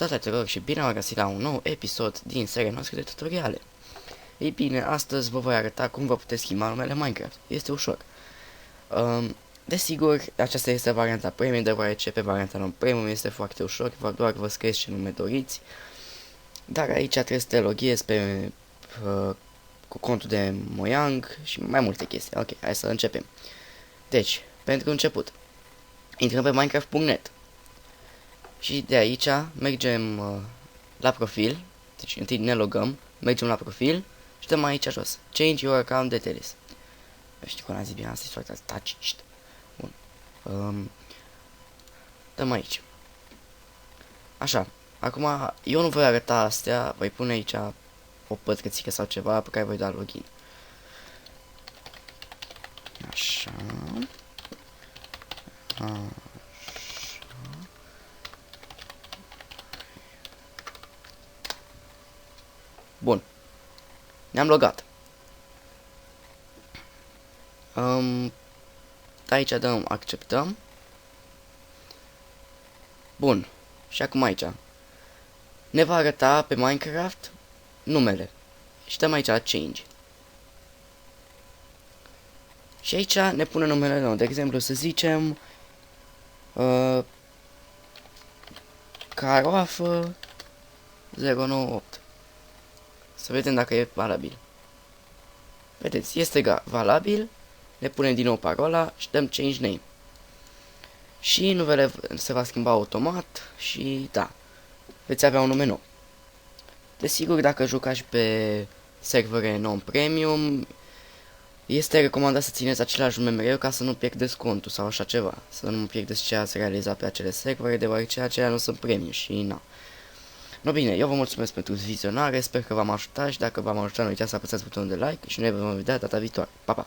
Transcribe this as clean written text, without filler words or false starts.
Salutare tuturor și bine am găsit la un nou episod din seria noastră de tutoriale. Ei bine, astăzi vă voi arăta cum vă puteți schimba numele Minecraft. Este ușor. Desigur, aceasta este varianta premium, deoarece pe varianta non-premium este foarte ușor, doar vă scrieți ce nume doriți. Dar aici trebuie să te loghiezi cu contul de Mojang și mai multe chestii. Ok, hai să începem. Deci, pentru început, intrăm pe minecraft.net. Și de aici mergem la profil, deci întâi ne logăm, mergem la profil și dăm aici jos, Change your account details. Nu știu cum am zis bine, asta e foarte touched. Bun. Dăm aici. Așa, acum eu nu voi arăta astea, voi pune aici o pătrățică sau ceva pe care voi da login. Așa. Bun. Ne-am logat. Aici dăm acceptăm. Bun. Și acum aici ne va arăta pe Minecraft numele. Și dăm aici change. Și aici ne pune numele nou. De exemplu, să zicem Caroafă 098. Să vedem dacă e valabil. Vedeți, este valabil. Ne punem din nou parola și dăm change name. Și numele se va schimba automat și da, veți avea un nume nou. Desigur, dacă jucați pe servere non-premium, este recomandat să țineți același nume mereu ca să nu pierdeți contul sau așa ceva. Să nu pierdeți ce ați realizat pe acele servere, deoarece acelea nu sunt premium și na. No bine, eu vă mulțumesc pentru vizionare, sper că v-am ajutat și dacă v-am ajutat nu uitați să apăsați butonul de like și noi vom vedea data viitoare. Pa, pa!